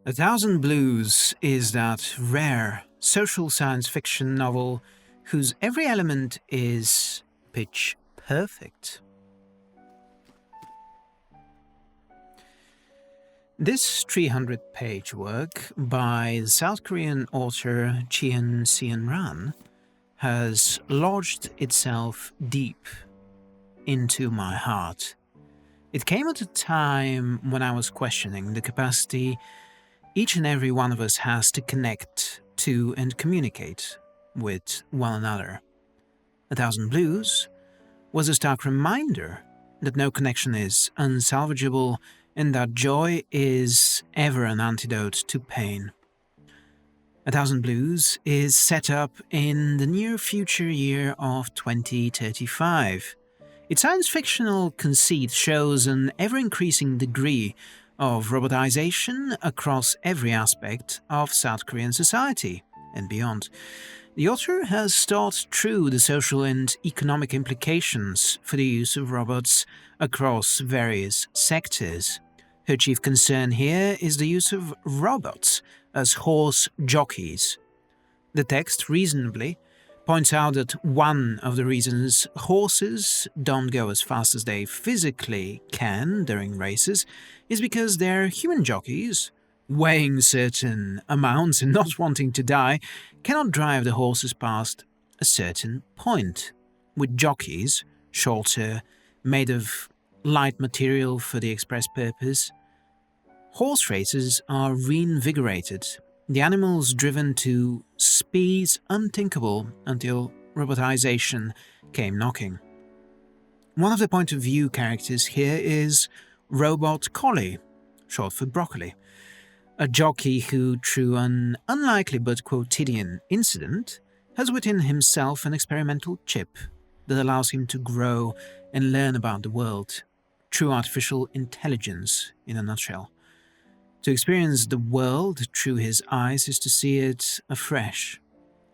A Thousand Blues is that rare social science fiction novel whose every element is pitch perfect. This 300-page work by the South Korean author Cheon Seon-ran has lodged itself deep into my heart. It came at a time when I was questioning the capacity each and every one of us has to connect to and communicate with one another. A Thousand Blues was a stark reminder that no connection is unsalvageable and that joy is ever an antidote to pain. A Thousand Blues is set up in the near future year of 2035. Its science-fictional conceit shows an ever-increasing degree of robotization across every aspect of South Korean society and beyond. The author has thought through the social and economic implications for the use of robots across various sectors. Her chief concern here is the use of robots as horse jockeys. The text reasonably points out that one of the reasons horses don't go as fast as they physically can during races is because their human jockeys, weighing certain amounts and not wanting to die, cannot drive the horses past a certain point. With jockeys, shorter, made of light material for the express purpose, horse races are reinvigorated, the animals driven to speeds unthinkable until robotization came knocking. One of the point of view characters here is Robot Collie, short for broccoli, a jockey who, through an unlikely but quotidian incident, has within himself an experimental chip that allows him to grow and learn about the world, true artificial intelligence in a nutshell. To experience the world through his eyes is to see it afresh.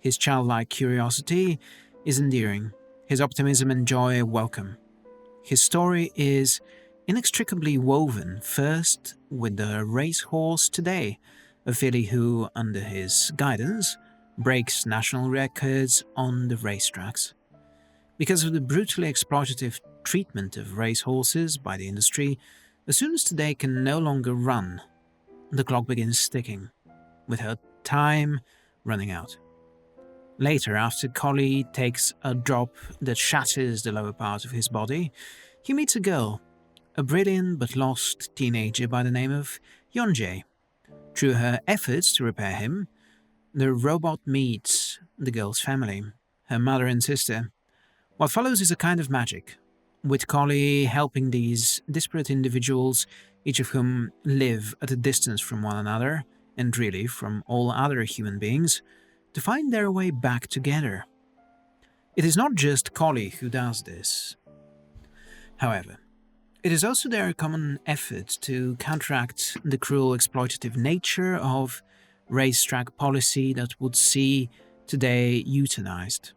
His childlike curiosity is endearing, his optimism and joy welcome. His story is inextricably woven first with the racehorse today, a filly who, under his guidance, breaks national records on the racetracks. Because of the brutally exploitative treatment of racehorses by the industry, as soon as today can no longer run, the clock begins ticking, with her time running out. Later, after Collie takes a drop that shatters the lower part of his body, he meets a girl, a brilliant but lost teenager by the name of Yeonjae. Through her efforts to repair him, the robot meets the girl's family, her mother and sister. What follows is a kind of magic, with Collie helping these disparate individuals, each of whom live at a distance from one another, and really from all other human beings, to find their way back together. It is not just Collie who does this. However, it is also their common effort to counteract the cruel exploitative nature of racetrack policy that would see today euthanized.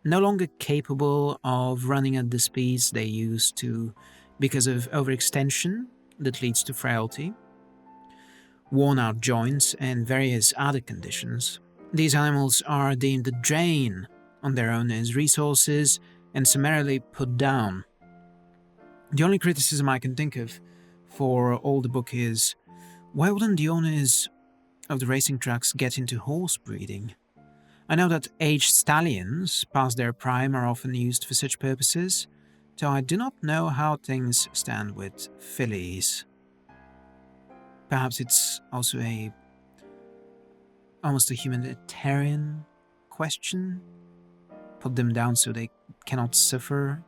No longer capable of running at the speeds they used to because of overextension that leads to frailty, worn-out joints, and various other conditions. These animals are deemed a drain on their owners' resources and summarily put down. The only criticism I can think of for all the book is, why wouldn't the owners of the racing tracks get into horse breeding? I know that aged stallions past their prime are often used for such purposes, so I do not know how things stand with fillies. Perhaps it's also almost a humanitarian question? Put them down so they cannot suffer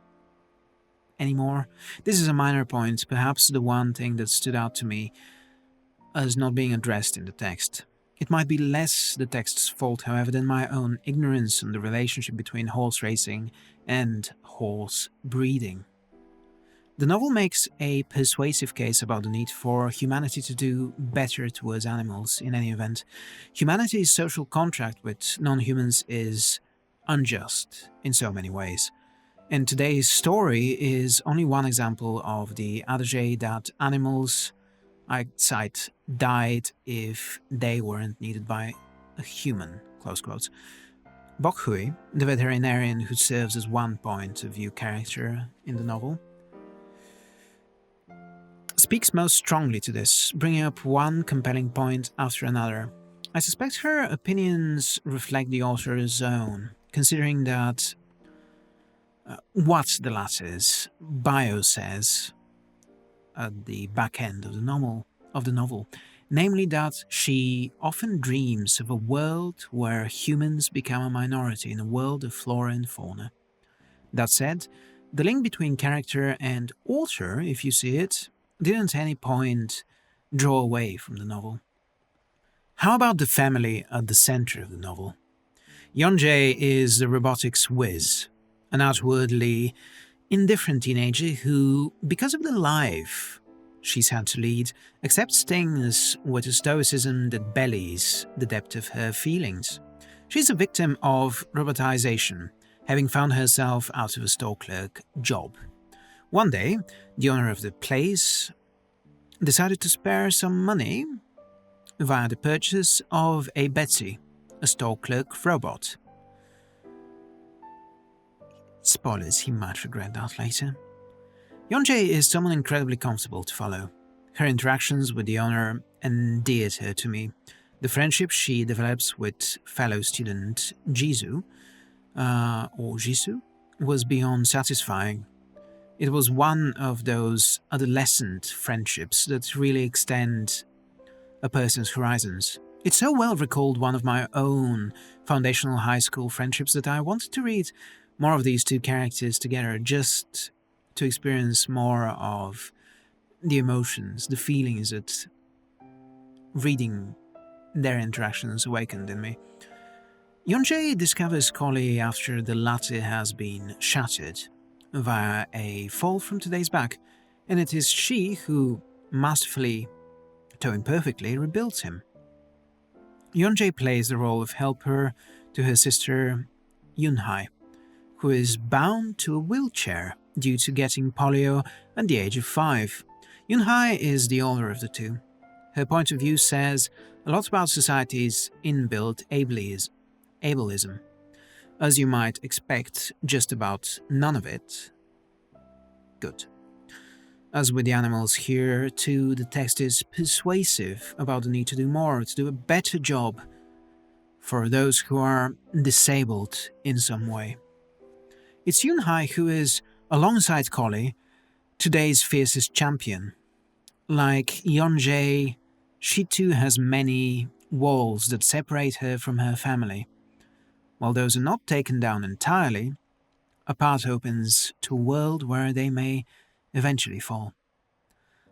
anymore? This is a minor point, perhaps the one thing that stood out to me as not being addressed in the text. It might be less the text's fault, however, than my own ignorance on the relationship between horse racing and horse breeding. The novel makes a persuasive case about the need for humanity to do better towards animals in any event. Humanity's social contract with non-humans is unjust in so many ways, and today's story is only one example of the adage that animals, I cite died if they weren't needed by a human, close quotes. Bok Hui, the veterinarian who serves as one point of view character in the novel, speaks most strongly to this, bringing up one compelling point after another. I suspect her opinions reflect the author's own, considering that what the latter's bio says at the back end of the novel, namely that she often dreams of a world where humans become a minority in a world of flora and fauna. That said, the link between character and author, if you see it, didn't at any point draw away from the novel. How about the family at the center of the novel? Yeonjae is the robotics whiz, an outwardly indifferent teenager who, because of the life she's had to lead, accepts things with a stoicism that belies the depth of her feelings. She's a victim of robotization, having found herself out of a store clerk job. One day, the owner of the place decided to spare some money via the purchase of a Betsy, a store clerk robot. Spoilers, he might regret that later. Yeonjae is someone incredibly comfortable to follow. Her interactions with the owner endeared her to me. The friendship she develops with fellow student Jisoo, or Jisoo, was beyond satisfying. It was one of those adolescent friendships that really extend a person's horizons. It so well recalled one of my own foundational high school friendships that I wanted to read more of these two characters together, just to experience more of the emotions, the feelings that reading their interactions awakened in me. Yeonjae discovers Collie after the latter has been shattered via a fall from today's back, and it is she who masterfully, though imperfectly, rebuilds him. Yeonjae plays the role of helper to her sister Yunhai, who is bound to a wheelchair due to getting polio at the age of 5. Yunhai is the older of the two. Her point of view says a lot about society's inbuilt ableism. As you might expect, just about none of it good. As with the animals here, too, the text is persuasive about the need to do more, to do a better job for those who are disabled in some way. It's Yunhai who is, alongside Collie, today's fiercest champion. Like Yeonjae, she too has many walls that separate her from her family. While those are not taken down entirely, a path opens to a world where they may eventually fall.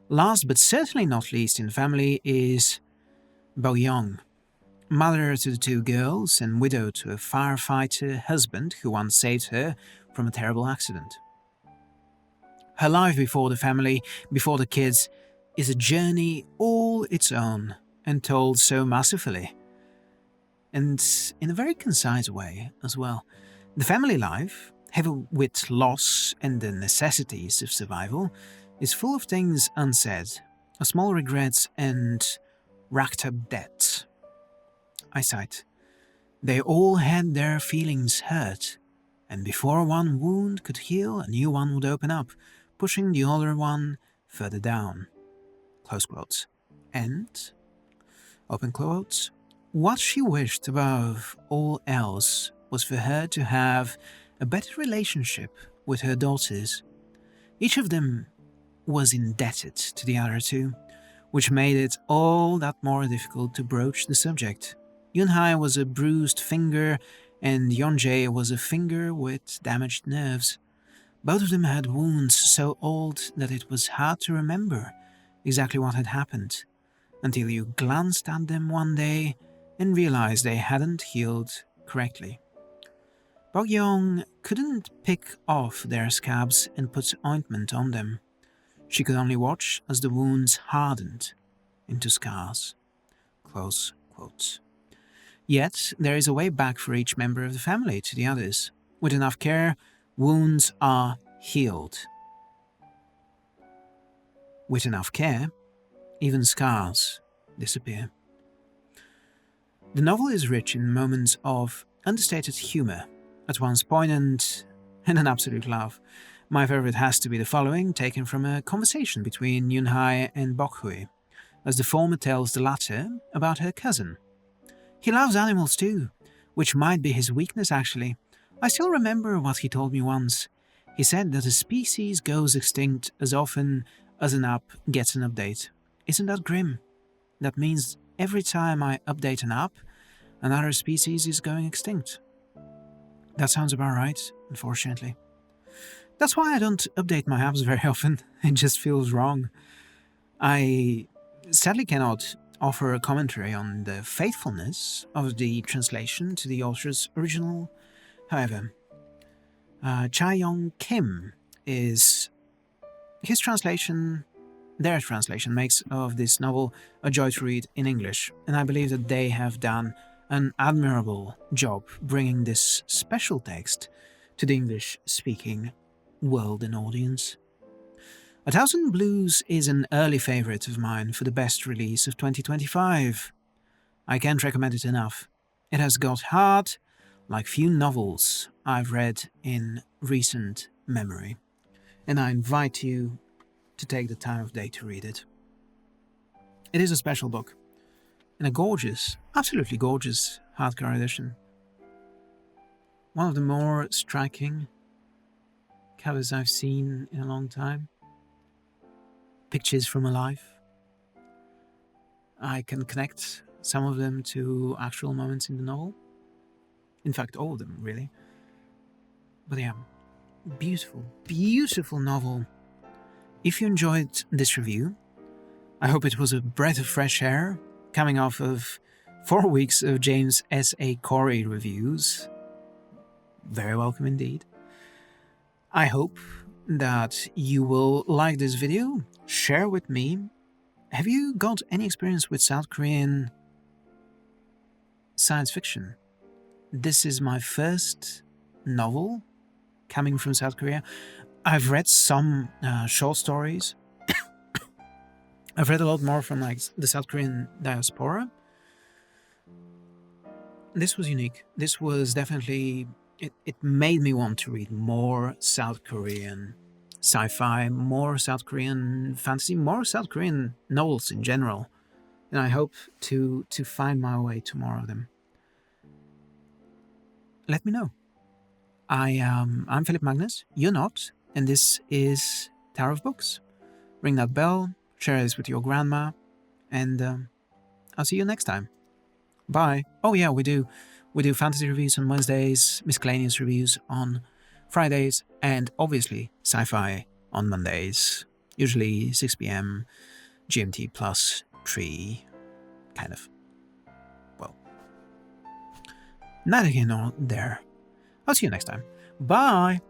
Last but certainly not least in the family is Bo-young, mother to the two girls and widow to a firefighter husband who once saved her from a terrible accident. Her life before the family, before the kids, is a journey all its own and told so masterfully. And in a very concise way as well. The family life, heavy with loss and the necessities of survival, is full of things unsaid, small regrets and racked up debts. I cite, "They all had their feelings hurt, and before one wound could heal, a new one would open up, pushing the older one further down." Close quotes. And, open quotes, what she wished above all else was for her to have a better relationship with her daughters. Each of them was indebted to the other two, which made it all that more difficult to broach the subject. Yunhai was a bruised finger, and Yeonjae was a finger with damaged nerves. Both of them had wounds so old that it was hard to remember exactly what had happened, until you glanced at them one day and realized they hadn't healed correctly. Bok-young couldn't pick off their scabs and put ointment on them. She could only watch as the wounds hardened into scars. Close quotes. Yet, there is a way back for each member of the family to the others. With enough care, wounds are healed. With enough care, even scars disappear. The novel is rich in moments of understated humor, at once poignant and an absolute laugh. My favorite has to be the following, taken from a conversation between Yunhai and Bokhui, as the former tells the latter about her cousin. He loves animals too, which might be his weakness actually. I still remember what he told me once. He said that a species goes extinct as often as an app gets an update. Isn't that grim? That means every time I update an app, another species is going extinct. That sounds about right, unfortunately. That's why I don't update my apps very often. It just feels wrong. I sadly cannot offer a commentary on the faithfulness of the translation to the author's original. However, Cha-Yong Kim is his translation. Their translation makes of this novel a joy to read in English, and I believe that they have done an admirable job bringing this special text to the English-speaking world and audience. A Thousand Blues is an early favorite of mine for the best release of 2025. I can't recommend it enough. It has got heart like few novels I've read in recent memory, and I invite you to take the time of day to read it. It is a special book, and a gorgeous, absolutely gorgeous hardcover edition. One of the more striking covers I've seen in a long time. Pictures from a life. I can connect some of them to actual moments in the novel. In fact, all of them, really. But yeah, beautiful, beautiful novel. If you enjoyed this review, I hope it was a breath of fresh air coming off of 4 weeks of James S.A. Corey reviews. Very welcome indeed. I hope that you will like this video, share with me. Have you got any experience with South Korean science fiction? This is my first novel coming from South Korea. I've read some short stories. I've read a lot more from like the South Korean diaspora. This was unique. This was definitely, it made me want to read more South Korean sci-fi, more South Korean fantasy, more South Korean novels in general. And I hope to find my way to more of them. Let me know. I'm Philip Magnus, you're not, and this is Tower of Books. Ring that bell, share this with your grandma, and I'll see you next time. Bye. Oh yeah, we do fantasy reviews on Wednesdays, miscellaneous reviews on Fridays, and obviously sci-fi on Mondays. Usually 6 p.m. GMT plus 3, kind of. Well, neither here nor there. I'll see you next time. Bye!